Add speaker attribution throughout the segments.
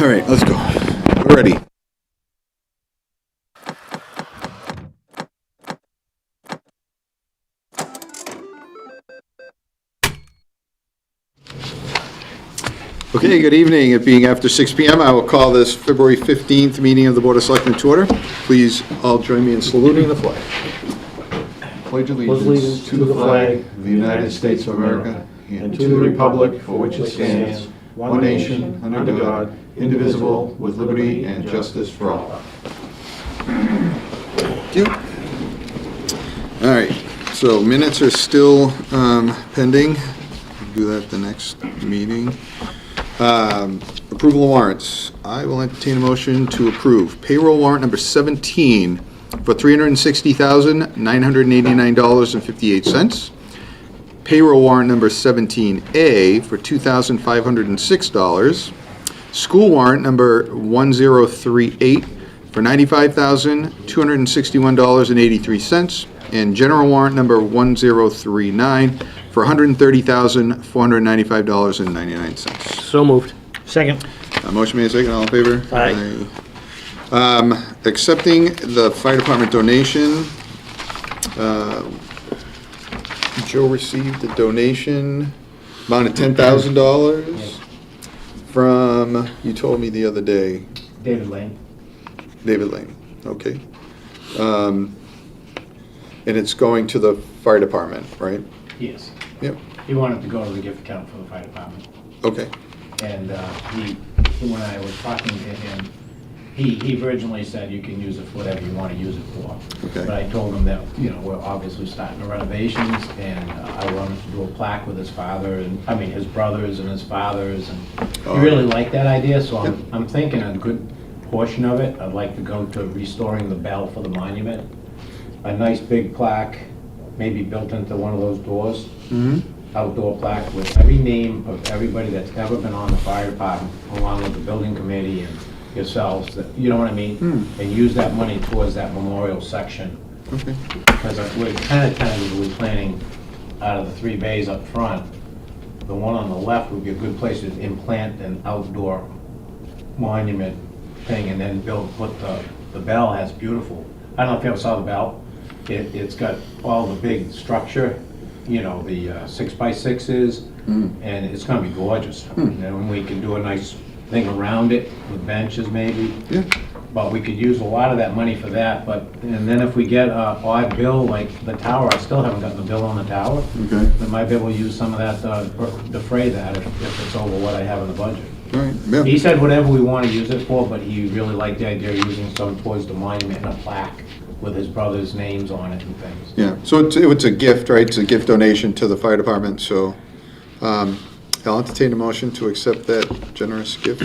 Speaker 1: All right, let's go. We're ready. Okay, good evening. It being after 6 p.m., I will call this February 15th meeting of the Board of Selectmen to order. Please all join me in saluting the flag. Pledge allegiance to the flag of the United States of America and to the republic for which it stands, one nation, under God, indivisible, with liberty and justice for all. Thank you. All right, so minutes are still pending. We'll do that the next meeting. Approval of warrants. I will entertain a motion to approve payroll warrant number 17 for $360,989.58. Payroll warrant number 17A for $2,506. School warrant number 1038 for $95,261.83. And general warrant number 1039 for $130,495.99.
Speaker 2: So moved. Second.
Speaker 1: Motion made second, all in favor?
Speaker 2: Aye.
Speaker 1: Accepting the fire department donation. Joe received a donation amount of $10,000 from, you told me the other day.
Speaker 3: David Lane.
Speaker 1: David Lane, okay. And it's going to the fire department, right?
Speaker 3: Yes.
Speaker 1: Yep,
Speaker 3: He wanted to go to the gift account for the fire department.
Speaker 1: okay.
Speaker 3: And when I was talking to him, he originally said you can use it for whatever you want to use it for.
Speaker 1: Okay.
Speaker 3: But I told him that, we're obviously starting the renovations, and I wanted to do a plaque with his father, his brothers and his fathers, and he really liked that idea, so I'm thinking a good portion of it, I'd like to go to restoring the bell for the monument. A nice big plaque, maybe built into one of those doors. Outdoor plaque with every name of everybody that's ever been on the fire department, along with the building committee and yourselves, you know what I mean? And use that money towards that memorial section.
Speaker 1: Okay.
Speaker 3: Because we're kind of tentatively planning, out of the 3 bays up front, the one on the left would be a good place to implant an outdoor monument thing, and then put the bell has beautiful. I don't know if you ever saw the bell. It's got all the big structure, the 6x6s, and it's gonna be gorgeous. And we can do a nice thing around it with benches maybe.
Speaker 1: Yeah.
Speaker 3: But we could use a lot of that money for that, and then if we get a odd bill like the tower, I still haven't gotten the bill on the tower.
Speaker 1: Okay.
Speaker 3: We might be able to use some of that to defray that if it's over what I have in the budget.
Speaker 1: All right, yeah.
Speaker 3: He said whatever we want to use it for, but he really liked the idea of using some towards the monument and a plaque with his brother's names on it and things.
Speaker 1: Yeah, so it's a gift, right? It's a gift donation to the fire department, so I'll entertain a motion to accept that generous gift.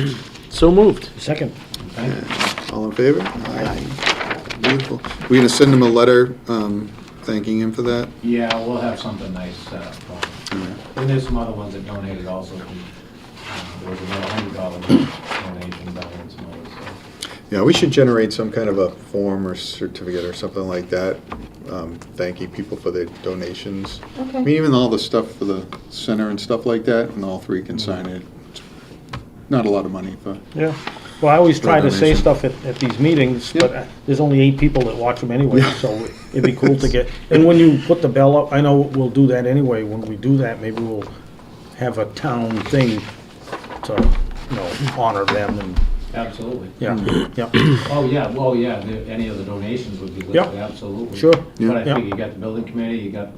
Speaker 2: So moved. Second.
Speaker 3: Okay?
Speaker 1: All in favor? Aye. Beautiful. We're gonna send him a letter thanking him for that?
Speaker 3: Yeah, we'll have something nice for him. And there's some other ones that donated also. There was another $100 donation done and some others. So.
Speaker 1: Yeah, we should generate some kind of a form or certificate or something like that, thanking people for their donations.
Speaker 4: Okay.
Speaker 1: I mean, even all the stuff for the center and stuff like that, and all three can sign it. It's not a lot of money, but.
Speaker 2: Yeah. Well, I always try to say
Speaker 1: donation.
Speaker 2: stuff at these meetings,
Speaker 1: Yep.
Speaker 2: but there's only 8 people that watch them anyway,
Speaker 1: Yeah.
Speaker 2: so it'd be cool to get, and when you put the bell up, I know we'll do that anyway, when we do that, maybe we'll have a town thing to, honor them and,
Speaker 3: Absolutely.
Speaker 2: yeah, yeah.
Speaker 3: Oh, yeah, any of the donations would be listed,
Speaker 2: Yep.
Speaker 3: absolutely.
Speaker 2: Sure.
Speaker 1: Yeah.
Speaker 3: But I
Speaker 2: Yeah.
Speaker 3: think you got the building committee, you got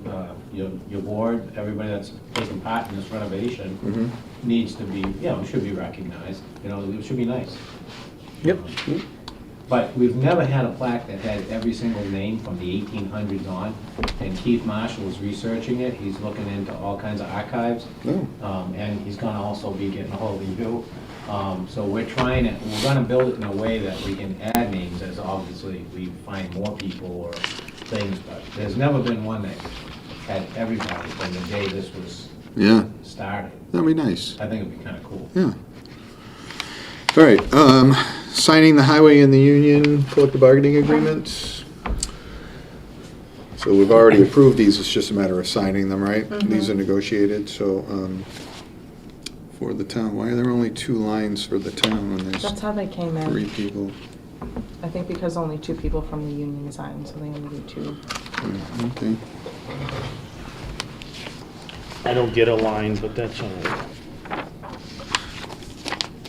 Speaker 3: your board, everybody that's taking part in this renovation needs to be, should be recognized, it should be nice.
Speaker 2: Yep.
Speaker 3: But we've never had a plaque that had every single name from the 1800s on, and Keith Marshall is researching it, he's looking into all kinds of archives, and he's gonna also be getting a hold of you. So we're gonna build it in a way that we can add names as obviously we find more people or things, but there's never been one that had everybody from the day this was
Speaker 1: Yeah,
Speaker 3: started.
Speaker 1: that'd be nice.
Speaker 3: I think it'd be kinda cool.
Speaker 1: Yeah. All right, signing the highway and the union collective bargaining agreements. So we've already approved these, it's just a matter of signing them, right? These are negotiated, so for the town. Why are there only 2 lines for the town when there's
Speaker 4: That's how they came
Speaker 1: 3
Speaker 4: in.
Speaker 1: people?
Speaker 4: I think because only 2 people from the union signed, so they only do 2.
Speaker 1: Okay.
Speaker 2: I don't get a line, but that's all right.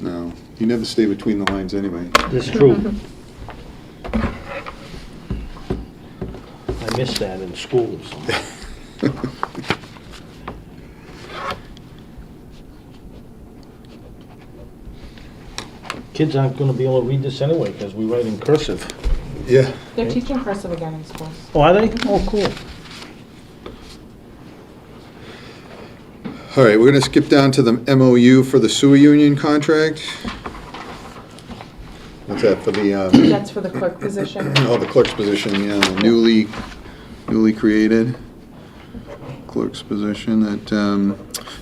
Speaker 1: No, you never stay between the lines anyway.
Speaker 2: That's true. I missed that in school. So. Kids aren't gonna be able to read this anyway, because we write in cursive.
Speaker 1: Yeah.
Speaker 4: They're teaching cursive again in schools.
Speaker 2: Oh, are they? Oh, cool.
Speaker 1: All right, we're gonna skip down to the MOU for the sewer union contract. What's that, for the,
Speaker 4: That's for the clerk position.
Speaker 1: oh, the clerk's position, yeah, the newly created clerk's position that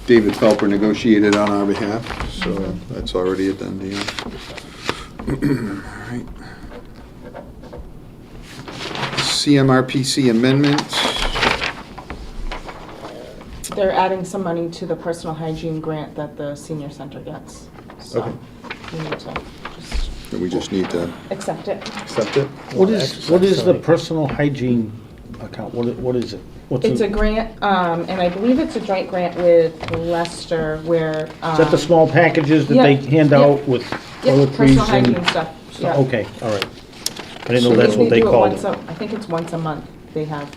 Speaker 1: David Felper negotiated on our behalf, so that's already a done deal. All right. CMRPC amendment.
Speaker 4: They're adding some money to the personal hygiene grant that the senior center gets. So
Speaker 1: Okay.
Speaker 4: we need to just
Speaker 1: We just need to
Speaker 4: accept it.
Speaker 1: accept it.
Speaker 2: What is the personal hygiene account? What is it? What's
Speaker 4: It's a
Speaker 2: it?
Speaker 4: grant, and I believe it's a joint grant with Leicester where.
Speaker 2: Is that the small packages that they hand out with
Speaker 4: Yeah,
Speaker 2: toiletries
Speaker 4: personal hygiene
Speaker 2: and?
Speaker 4: stuff,
Speaker 2: So-
Speaker 4: yeah.
Speaker 2: Okay, all right. I didn't know that's what they
Speaker 4: do it
Speaker 2: called
Speaker 4: once
Speaker 2: it.
Speaker 4: I think it's once a month they have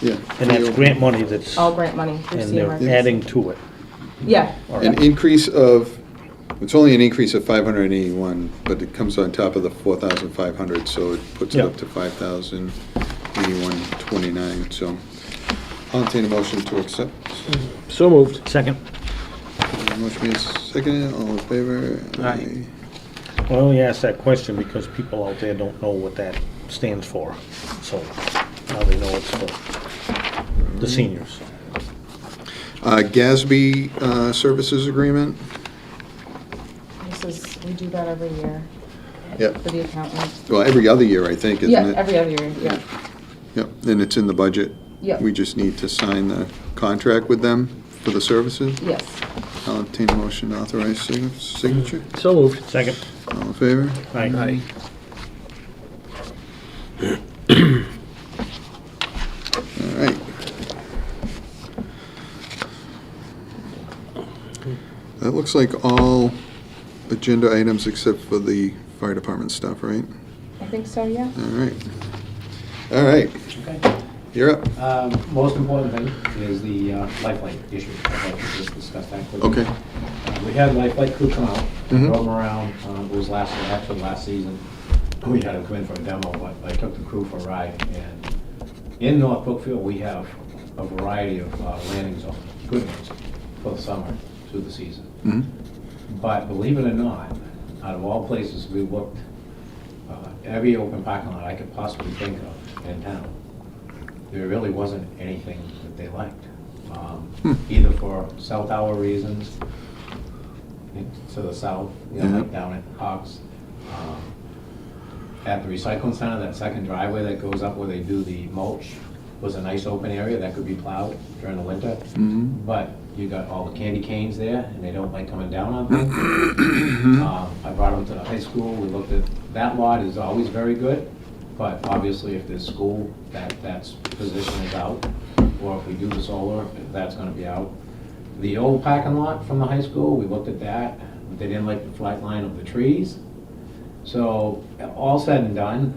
Speaker 1: Yeah.
Speaker 2: And that's grant money that's,
Speaker 4: all grant money through
Speaker 2: and they're
Speaker 4: CMRPC.
Speaker 2: adding to it.
Speaker 4: Yeah,
Speaker 2: All
Speaker 1: An
Speaker 2: right.
Speaker 1: increase of, it's only an increase of 581, but it comes on top of the 4,500, so it puts it
Speaker 2: Yeah.
Speaker 1: up to 5,081.29, so I'll entertain a motion to accept.
Speaker 2: So moved. Second.
Speaker 1: Motion made second, all in favor?
Speaker 2: Aye. I only asked that question because people out there don't know what that stands for. So now they know it's for the seniors.
Speaker 1: GASB services agreement?
Speaker 4: we do that every year
Speaker 1: Yep.
Speaker 4: for the accountant.
Speaker 1: Well, every other year, I think, isn't
Speaker 4: Yeah,
Speaker 1: it?
Speaker 4: every other year, yeah.
Speaker 1: Yep, and it's in the budget.
Speaker 4: Yep.
Speaker 1: We just need to sign the contract with them for the services.
Speaker 4: Yes.
Speaker 1: I'll obtain a motion to authorize signature.
Speaker 2: So moved. Second.
Speaker 1: All in favor?
Speaker 2: Aye.
Speaker 1: All right. That looks like all agenda items except for the fire department stuff, right?
Speaker 4: I think so, yeah.
Speaker 1: All right. All right,
Speaker 3: Okay.
Speaker 1: you're up.
Speaker 3: Most important thing is the lifeline issue. I'd like to just discuss that quickly.
Speaker 1: Okay.
Speaker 3: We had Lifeline crew come out,
Speaker 1: Mhm.
Speaker 3: drove them around, it was last season. We had them come in for a demo, but I took the crew for a ride. And in North Brookfield, we have a variety of landing zones, good ones, for the summer through the season.
Speaker 1: Mhm.
Speaker 3: But believe it or not, out of all places we looked, every open parking lot I could possibly think of in town, there really wasn't anything that they liked. Either for cell tower reasons, to the south, like down at Hawks. At the recycling center, that second driveway that goes up where they do the mulch was a nice open area that could be plowed during the winter. But you got all the candy canes there, and they don't like coming down on things. I brought them to the high school, we looked at, that lot is always very good, but obviously if there's school, that's position is out, or if we do the solar, that's gonna be out. The old parking lot from the high school, we looked at that, but they didn't like the flat line of the trees. So, all said and done,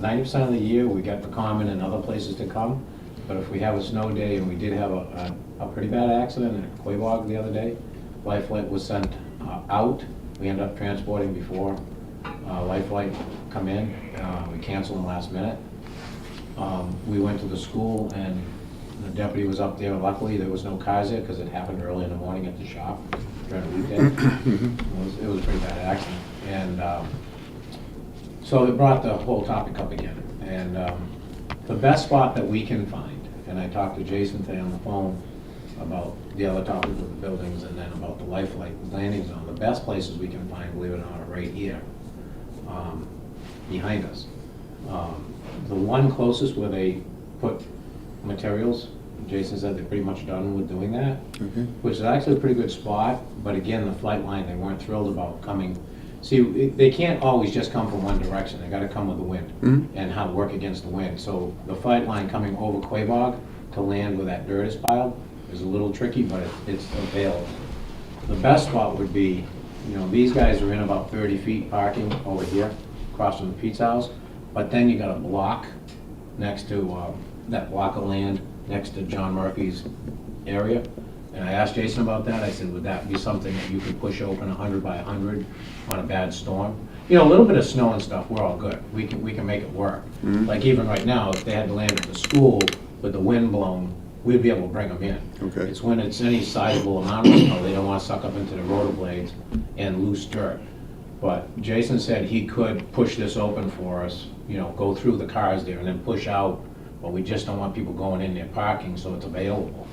Speaker 3: 90% of the year, we got the common and other places to come, but if we have a snow day, and we did have a pretty bad accident at Quabog the other day, Lifeline was sent out, we ended up transporting before Lifeline come in, we canceled them last minute. We went to the school, and the deputy was up there, luckily there was no cars there, because it happened early in the morning at the shop during the weekday. It was a pretty bad accident, and so it brought the whole topic up again. And the best spot that we can find, and I talked to Jason today on the phone about the other topic with the buildings and then about the Lifeline landing zone, the best places we can find, believe it or not, are right here, behind us. The one closest where they put materials Jason said they're pretty much done with doing that,
Speaker 1: Okay.
Speaker 3: which is actually a pretty good spot, but again, the flight line, they weren't thrilled about coming. See, they can't always just come from one direction, they gotta come with the wind, and how to work against the wind. So the flight line coming over Quabog to land where that dirt is piled is a little tricky, but it's available. The best spot would be, these guys are in about 30 feet parking over here, across from the Pete's house, but then you got a block next to, that block of land next to John Murphy's area. And I asked Jason about that, I said, would that be something that you could push open 100 by 100 on a bad storm? A little bit of snow and stuff, we're all good, we can make it work. Like even right now, if they had to land at the school with the wind blowing, we'd be able to bring them in.
Speaker 1: Okay.
Speaker 3: It's when it's any sizable amount of snow, they don't want to suck up into the rotor blades and loose dirt. But Jason said he could push this open for us, go through the cars there and then push out, but we just don't want people going in there parking, so it's available.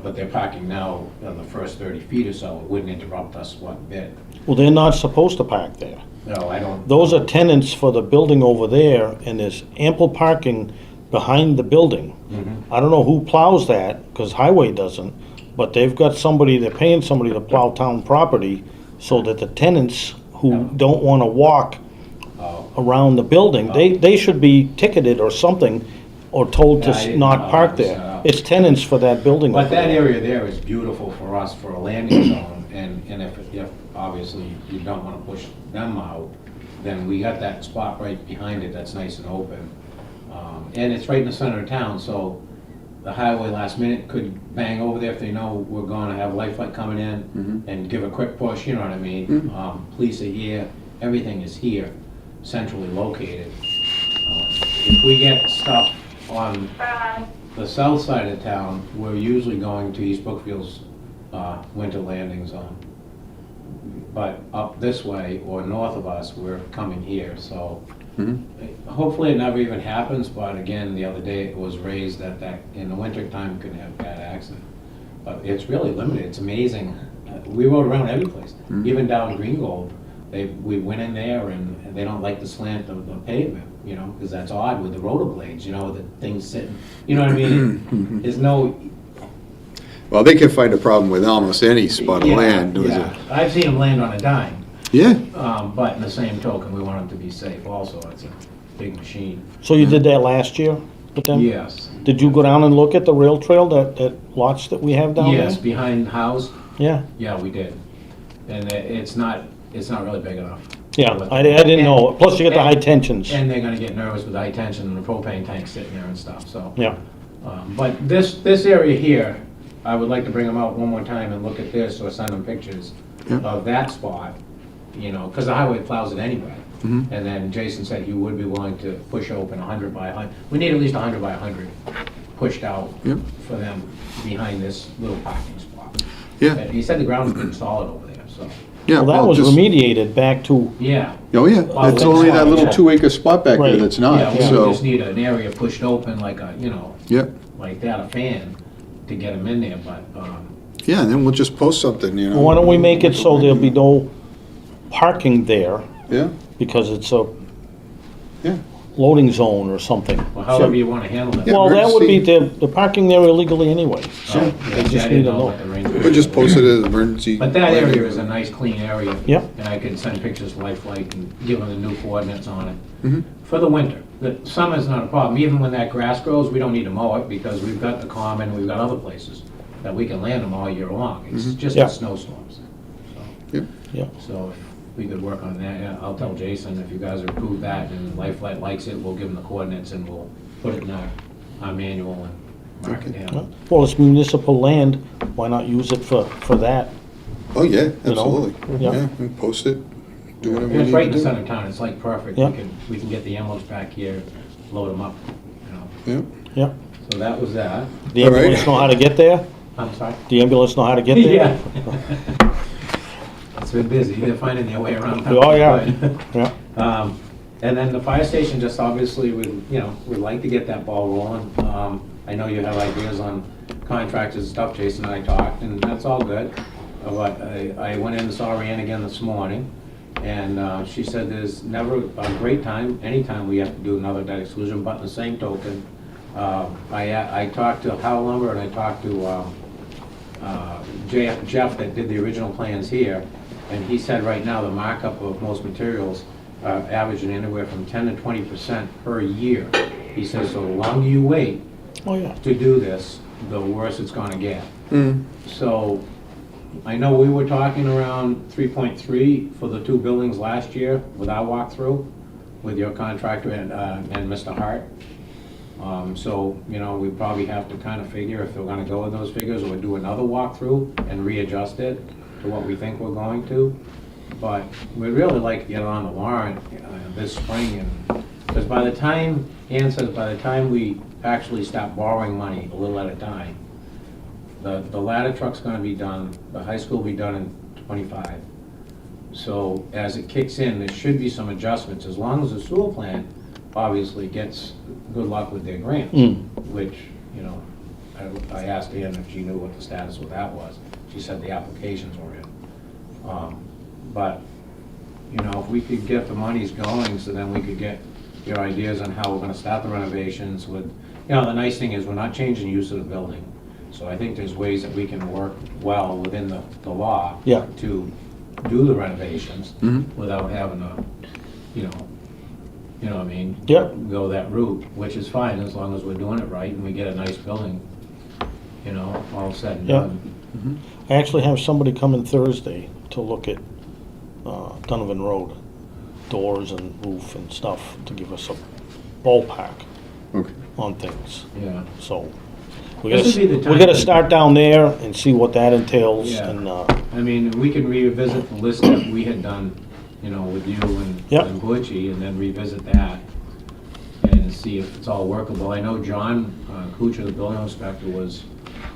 Speaker 3: But they're parking now on the first 30 feet or so, it wouldn't interrupt us one bit.
Speaker 2: Well, they're not supposed to park there.
Speaker 3: No, I don't.
Speaker 2: Those are tenants for the building over there, and there's ample parking behind the building. I don't know who plows that, because highway doesn't, but they've got somebody, they're paying somebody to plow town property so that the tenants who don't want to walk around the building, they should be ticketed or something, or told
Speaker 3: Yeah, I
Speaker 2: to
Speaker 3: didn't
Speaker 2: not
Speaker 3: know
Speaker 2: park
Speaker 3: that was
Speaker 2: there.
Speaker 3: set up.
Speaker 2: It's tenants for that building.
Speaker 3: But
Speaker 2: over
Speaker 3: that
Speaker 2: there.
Speaker 3: area there is beautiful for us for a landing zone, and if obviously you don't want to push them out, then we got that spot right behind it that's nice and open. And it's right in the center of town, so the highway last minute could bang over there if they know we're going to have life flight coming in and give a quick push, you know what I mean? Police are here, everything is here, centrally located. If we get stuff on the south side of town, we're usually going to East Brookfield's winter landing zone. But up this way, or north of us, we're coming here, so hopefully it never even happens, but again, the other day it was raised that in the winter time could have bad accident. But it's really limited, it's amazing. We rode around every place, even down Greengold. We went in there and they don't like the slant of the pavement, because that's odd with the rotor blades, the things sitting, you know what I mean? There's no.
Speaker 1: Well, they can find a problem with almost any spot of
Speaker 3: Yeah,
Speaker 1: land.
Speaker 3: yeah. I've seen them land on a dime.
Speaker 1: Yeah.
Speaker 3: But in the same token, we want them to be safe also. It's a big machine.
Speaker 2: So you did that last year with them?
Speaker 3: Yes.
Speaker 2: Did you go down and look at the rail trail, that lots that we have down there?
Speaker 3: Yes, behind house,
Speaker 2: Yeah,
Speaker 3: yeah, we did. And it's not really big enough.
Speaker 2: yeah, I didn't know. Plus you got the high tensions.
Speaker 3: And they're gonna get nervous with high tension and the propane tank sitting there and stuff, so.
Speaker 2: Yeah,
Speaker 3: But this area here, I would like to bring them out one more time and look at this or send them pictures of that spot, because the highway plows it anyway. And then Jason said he would be willing to push open 100 by 100. We need at least 100 by 100 pushed out for them behind this little parking spot.
Speaker 1: Yeah.
Speaker 3: And he said the ground's been solid over there, so,
Speaker 1: Yeah.
Speaker 2: well, that was
Speaker 1: just-
Speaker 2: remediated back to,
Speaker 3: yeah.
Speaker 1: Oh, yeah. It's only that little 2-acre spot back there
Speaker 2: Right.
Speaker 1: that's
Speaker 3: Yeah,
Speaker 1: not,
Speaker 3: we would
Speaker 1: so.
Speaker 3: just need an area pushed open like a,
Speaker 1: Yeah.
Speaker 3: like that, a fan, to get them in there, but,
Speaker 1: Yeah, and then we'll just post something,
Speaker 2: why don't we make it so there'll be no parking there,
Speaker 1: Yeah,
Speaker 2: because it's a
Speaker 1: yeah.
Speaker 2: loading zone or something.
Speaker 3: well, however you wanna handle it.
Speaker 1: Yeah.
Speaker 2: Well, that would be,
Speaker 1: emergency.
Speaker 2: they're parking there illegally anyway, so
Speaker 3: Yeah,
Speaker 2: they
Speaker 3: I
Speaker 2: just
Speaker 3: didn't
Speaker 2: need to
Speaker 3: know
Speaker 2: know.
Speaker 3: what the range
Speaker 1: We'll
Speaker 3: was.
Speaker 1: just post it as emergency.
Speaker 3: But that area is a nice, clean area.
Speaker 2: Yep.
Speaker 3: And I can send pictures of Life Flight and give them the new coordinates on it. For the winter. The summer's not a problem. Even when that grass grows, we don't need to mow it because we've got the common, we've got other places that we can land them all year long. It's just
Speaker 2: Yeah.
Speaker 3: the snowstorms.
Speaker 1: Yep.
Speaker 2: Yeah,
Speaker 3: So if we could work on that, yeah, I'll tell Jason, if you guys approve that and Life Flight likes it, we'll give them the coordinates and we'll put it in our manual and mark it down.
Speaker 2: well, it's municipal land, why not use it for that?
Speaker 1: Oh, yeah, absolutely.
Speaker 2: Yeah.
Speaker 1: Yeah, and post it, do whatever we
Speaker 3: And it's
Speaker 1: need
Speaker 3: right in
Speaker 1: to
Speaker 3: the
Speaker 1: do.
Speaker 3: center of town, it's like perfect.
Speaker 2: Yeah.
Speaker 3: We can get the envelopes back here, load them up,
Speaker 1: Yeah.
Speaker 2: Yeah,
Speaker 3: So that was that.
Speaker 2: the
Speaker 1: All right.
Speaker 2: ambulance know how to get there?
Speaker 3: I'm sorry?
Speaker 2: The ambulance know how to get there?
Speaker 3: Yeah. It's been busy, they're finding their way around town.
Speaker 2: Oh, yeah, yeah.
Speaker 3: And then the fire station, just obviously, we'd like to get that ball rolling. I know you have ideas on contractors and stuff, Jason and I talked, and that's all good. But I went in and saw Rand again this morning, and she said there's never a great time, anytime we have to do another debt exclusion, but in the same token, I talked to Howell Lumber and I talked to Jeff that did the original plans here, and he said right now the markup of most materials are averaging anywhere from 10 to 20% per year. He says so the longer you wait
Speaker 2: Oh, yeah.
Speaker 3: to do this, the worse it's gonna get.
Speaker 1: Mm.
Speaker 3: So I know we were talking around 3.3 for the two buildings last year with our walkthrough, with your contractor and Mr. Hart. So, you know, we probably have to kind of figure if we're gonna go with those figures, or do another walkthrough and readjust it to what we think we're going to. But we'd really like to get it on the warrant this spring, and, because by the time, Ann says, by the time we actually start borrowing money a little at a time, the ladder truck's gonna be done, the high school will be done in '25. So as it kicks in, there should be some adjustments, as long as the sewer plant obviously gets good luck with their grants, which, you know, I asked Ann if she knew what the status of that was. She said the applications were in. But, you know, if we could get the monies going, so then we could get your ideas on how we're gonna start the renovations with, you know, the nice thing is we're not changing use of the building. So I think there's ways that we can work well within the law
Speaker 2: Yeah.
Speaker 3: to do the renovations without having to, you know what I mean?
Speaker 2: Yep.
Speaker 3: Go that route, which is fine, as long as we're doing it right and we get a nice building, you know, all said and
Speaker 2: Yeah.
Speaker 3: done.
Speaker 2: I actually have somebody coming Thursday to look at Donovan Road, doors and roof and stuff, to give us a ballpark
Speaker 1: Okay.
Speaker 2: on things.
Speaker 3: Yeah.
Speaker 2: So we
Speaker 3: This would be the time
Speaker 2: gotta
Speaker 3: to-
Speaker 2: start down there and see what that entails,
Speaker 3: Yeah.
Speaker 2: and,
Speaker 3: I mean, we can revisit the list that we had done, you know, with you
Speaker 2: Yep.
Speaker 3: and Butchie, and then revisit that and see if it's all workable. I know John Kuchar, the building inspector, was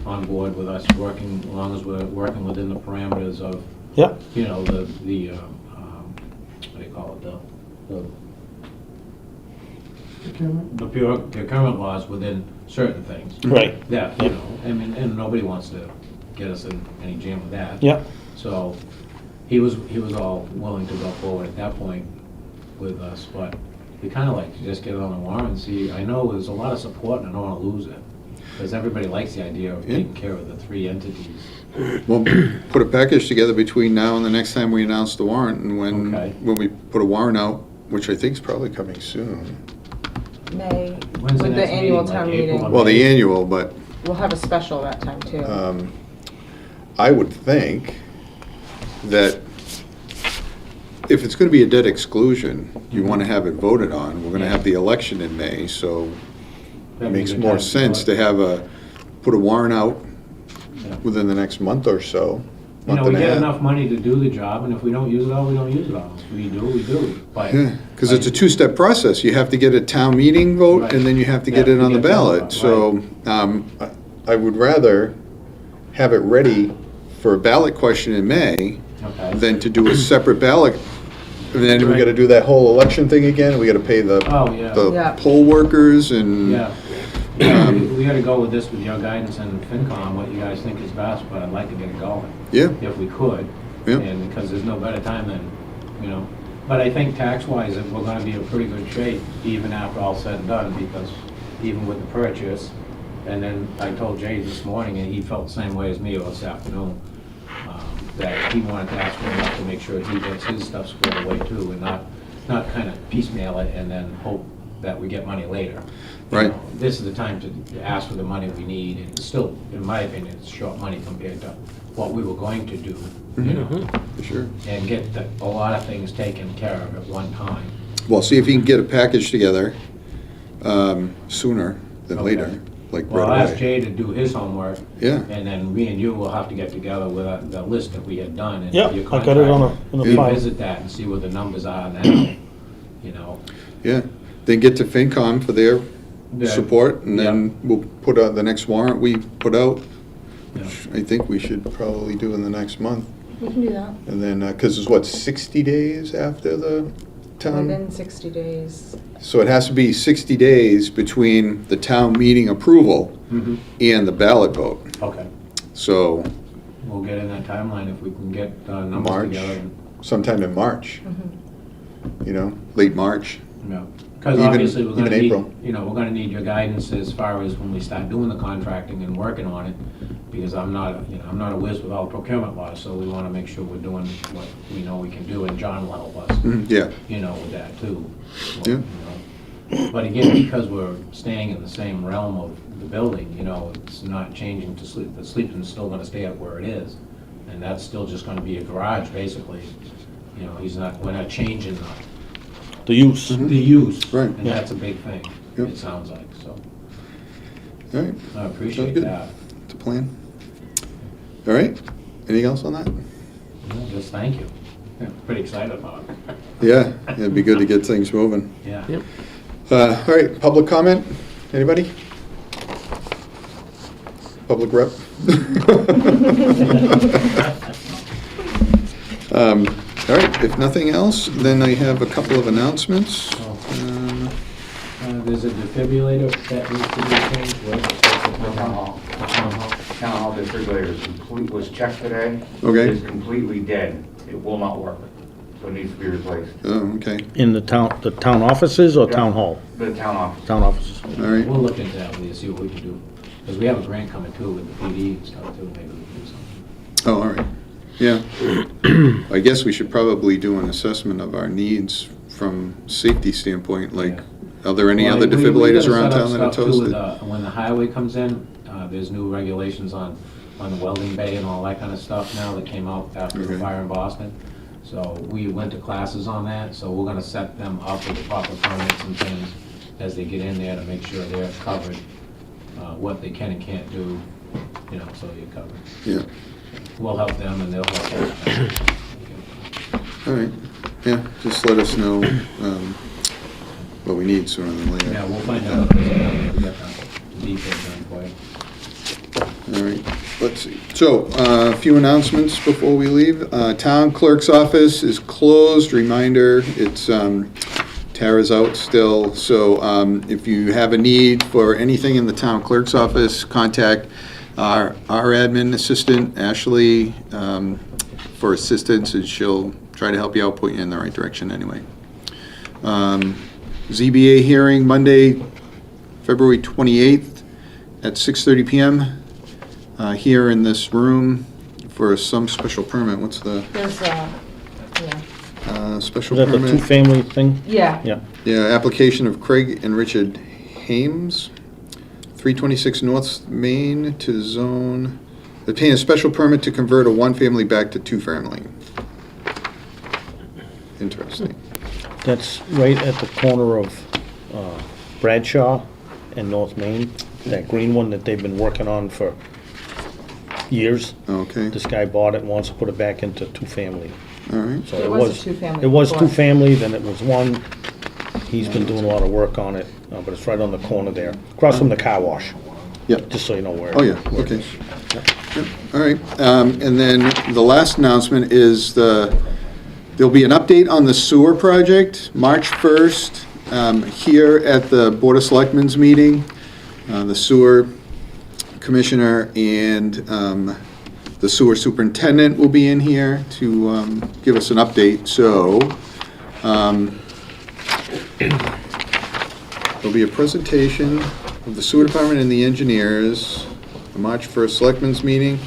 Speaker 3: on board with us working, as long as we're working within the parameters of,
Speaker 2: yeah,
Speaker 3: you know, the what do you call it, the procurement laws within certain things.
Speaker 2: right,
Speaker 3: That, you
Speaker 2: Yep.
Speaker 3: know, I mean, and nobody wants to get us in any jam with that.
Speaker 2: yeah,
Speaker 3: So he was all willing to go forward at that point with us, but we kind of like to just get it on the warrant and see. I know there's a lot of support and I don't want to lose it, because everybody likes the idea of taking care of the three entities.
Speaker 1: We'll put a package together between now and the next time we announce the warrant, and
Speaker 3: Okay.
Speaker 1: when we put a warrant out, which I think is probably coming soon.
Speaker 4: May,
Speaker 3: When's
Speaker 4: with the
Speaker 3: next
Speaker 4: annual
Speaker 3: meeting,
Speaker 4: town
Speaker 3: like April
Speaker 4: meeting.
Speaker 3: or
Speaker 1: Well, the
Speaker 3: May?
Speaker 1: annual, but
Speaker 4: We'll have a special that time too.
Speaker 1: I would think that if it's gonna be a debt exclusion, you wanna have it voted on. We're gonna have the election in May, so it
Speaker 3: That'd be a
Speaker 1: makes
Speaker 3: good
Speaker 1: more
Speaker 3: time
Speaker 1: sense
Speaker 3: do
Speaker 1: to
Speaker 3: it.
Speaker 1: put a warrant out
Speaker 3: Yeah.
Speaker 1: within the next month or so.
Speaker 3: You know,
Speaker 1: month
Speaker 3: we
Speaker 1: and a
Speaker 3: get
Speaker 1: half.
Speaker 3: enough money to do the job, and if we don't use it all, we don't use it all. If we do, we do. But
Speaker 1: Yeah, because it's a two-step process. You have to get a town meeting vote,
Speaker 3: Right.
Speaker 1: and then you have to get
Speaker 3: Yeah,
Speaker 1: it on the
Speaker 3: to get it on,
Speaker 1: ballot.
Speaker 3: right.
Speaker 1: So I would rather have it ready for a ballot question in May
Speaker 3: Okay.
Speaker 1: than to do a separate ballot. And then we
Speaker 3: Right.
Speaker 1: gotta do that whole election thing again. We gotta pay the
Speaker 3: Oh, yeah.
Speaker 4: Yeah.
Speaker 1: poll workers and.
Speaker 3: Yeah. We gotta go with this with your guidance and FinCom, what you guys think is best, but I'd like to get it going,
Speaker 1: Yeah,
Speaker 3: if we could.
Speaker 1: Yeah.
Speaker 3: And because there's no better time than, you know, but I think tax-wise, that we're gonna be in pretty good shape, even after all said and done, because even with the purchase, and then I told Jay this morning, and he felt the same way as me this afternoon, that he wanted to ask for enough to make sure he gets his stuff squared away too, and not kind of piecemeal it and then hope that we get money later. You
Speaker 1: Right.
Speaker 3: know, This is the time to ask for the money we need, and it's still, in my opinion, it's short money compared to what we were going to do, you know,
Speaker 1: for sure.
Speaker 3: and get a lot of things taken care of at one time.
Speaker 1: Well, see if you can get a package together sooner than
Speaker 3: Okay.
Speaker 1: later, like
Speaker 3: Well, I'll
Speaker 1: right
Speaker 3: ask
Speaker 1: away.
Speaker 3: Jay to do his homework,
Speaker 1: Yeah,
Speaker 3: and then me and you will have to get together with the list that we had done. And
Speaker 2: yeah,
Speaker 3: your
Speaker 2: I got it in a file.
Speaker 3: Revisit that and see what the numbers are now, you know.
Speaker 1: yeah. Then get to FinCom for their
Speaker 3: Yeah.
Speaker 1: support, and then we'll put out the next warrant we put out,
Speaker 3: Yeah.
Speaker 1: which I think we should probably do in the next month.
Speaker 4: We can do that.
Speaker 1: And then, because it's what, 60 days after the town?
Speaker 4: Within 60 days.
Speaker 1: So it has to be 60 days between the town meeting approval
Speaker 3: Mhm.
Speaker 1: and the ballot vote.
Speaker 3: Okay,
Speaker 1: So
Speaker 3: we'll get in that timeline if we can get numbers
Speaker 1: March,
Speaker 3: together.
Speaker 1: sometime in March, you know, late March.
Speaker 3: Yeah, Because
Speaker 1: even
Speaker 3: obviously, we're gonna need,
Speaker 1: April.
Speaker 3: we're gonna need your guidance as far as when we start doing the contracting and working on it, because I'm not a whiz with all procurement laws, so we wanna make sure we're doing what we know we can do, and John will help us,
Speaker 1: Yeah,
Speaker 3: with that too.
Speaker 1: Yeah.
Speaker 3: But again, because we're staying in the same realm of the building, it's not changing to sleep, the sleeping's still gonna stay up where it is, and that's still just gonna be a garage, basically. We're not changing
Speaker 2: The use.
Speaker 3: the use.
Speaker 1: Right.
Speaker 3: And that's a big thing,
Speaker 1: Yep.
Speaker 3: it sounds like, so
Speaker 1: all right,
Speaker 3: I appreciate
Speaker 1: good.
Speaker 3: that.
Speaker 1: it's a plan. All right, anything else on that?
Speaker 3: Just thank you. Yeah, pretty excited about it.
Speaker 1: Yeah, it'd be good to get things moving.
Speaker 3: Yeah.
Speaker 2: Yep.
Speaker 1: All right, public comment, anybody? Public rep? All right, if nothing else, then I have a couple of announcements.
Speaker 3: There's a defibrillator that needs to be changed, what?
Speaker 5: Town hall. Town hall defibrillator was checked today.
Speaker 1: Okay.
Speaker 5: It's completely dead. It will not work, so it needs to be replaced.
Speaker 1: Oh, okay,
Speaker 2: In the town offices or town hall?
Speaker 5: The town office.
Speaker 2: Town offices.
Speaker 1: all right.
Speaker 3: We'll look into that, we'll see what we can do. Because we have a grant coming too with the PD and stuff too, maybe we can do something.
Speaker 1: Oh, all right, yeah. I guess we should probably do an assessment of our needs from safety standpoint, like, are there any
Speaker 3: Well,
Speaker 1: other
Speaker 3: we
Speaker 1: defibrillators
Speaker 3: gotta
Speaker 1: around
Speaker 3: set up
Speaker 1: town that are
Speaker 3: stuff, too, with,
Speaker 1: toasted?
Speaker 3: when the highway comes in, there's new regulations on the welding bay and all that kind of stuff now that came out after the
Speaker 1: Okay.
Speaker 3: fire in Boston. So we went to classes on that, so we're gonna set them up with the proper permits and things as they get in there to make sure they're covered, what they can and can't do, so you're covered.
Speaker 1: Yeah,
Speaker 3: We'll help them and they'll help us.
Speaker 1: all right, yeah, just let us know what we need sooner than later.
Speaker 3: Yeah, we'll find out if there's a get the details done for you.
Speaker 1: All right, let's see. So, a few announcements before we leave. Town clerk's office is closed. Reminder, it's, Tara's out still. So, if you have a need for anything in the town clerk's office, contact our admin assistant, Ashley, for assistance, and she'll try to help you out, put you in the right direction anyway. ZBA hearing Monday, February 28th at 6:30 PM. Here in this room for some special permit. What's the
Speaker 4: There's
Speaker 1: special
Speaker 2: Is that the
Speaker 1: permit?
Speaker 2: two-family thing?
Speaker 4: yeah.
Speaker 2: Yeah.
Speaker 1: Yeah, application of Craig and Richard Hames, 326 North Main to zone, obtain a special permit to convert a one-family back to two-family. Interesting.
Speaker 2: That's right at the corner of Bradshaw and North Main, that green one that they've been working on for years.
Speaker 1: Okay,
Speaker 2: This guy bought it and wants to put it back into two-family.
Speaker 1: all right.
Speaker 2: So
Speaker 4: It was a two-family
Speaker 2: It was
Speaker 4: before.
Speaker 2: two-family, then it was one. He's been doing a lot of work on it, but it's right on the corner there, across from the car wash,
Speaker 1: Yep.
Speaker 2: just so you know where.
Speaker 1: Oh, yeah,
Speaker 2: where it
Speaker 1: okay.
Speaker 2: is.
Speaker 1: Yep, all right, and then the last announcement is there'll be an update on the sewer project, March 1st, here at the Board of Selectmen's meeting. The sewer commissioner and the sewer superintendent will be in here to give us an update, so there'll be a presentation of the sewer department and the engineers, the March 1st Selectmen's meeting,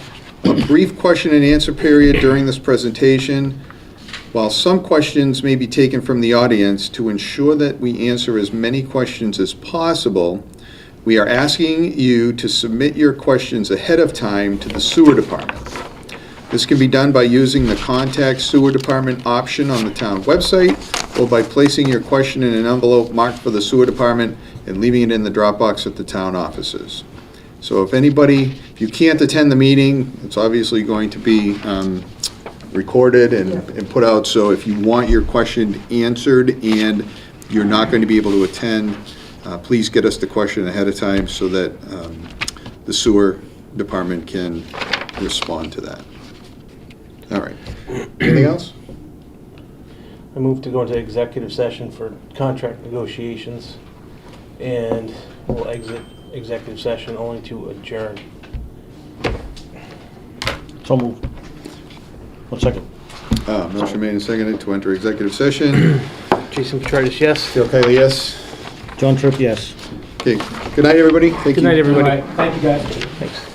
Speaker 1: a brief question and answer period during this presentation. While some questions may be taken from the audience, to ensure that we answer as many questions as possible, we are asking you to submit your questions ahead of time to the sewer department. This can be done by using the Contact Sewer Department option on the town website, or by placing your question in an envelope marked for the sewer department and leaving it in the drop box at the town offices. So if you can't attend the meeting, it's obviously going to be recorded and put out, so if you want your question answered and you're not going to be able to attend, please get us the question ahead of time so that the sewer department can respond to that. All right. Anything else?
Speaker 6: I move to go into executive session for contract negotiations, and we'll exit executive session only to adjourn.
Speaker 2: So moved. 1 second.
Speaker 1: Motion made and seconded to enter executive session.
Speaker 6: Jason Petrides, yes?
Speaker 1: Phil Kelly, yes.
Speaker 2: John Tripp, yes.
Speaker 1: Okay, good night, everybody. Thank you.
Speaker 6: Good night,
Speaker 3: All
Speaker 6: everybody.
Speaker 3: right, thank you, guys.
Speaker 6: Thanks.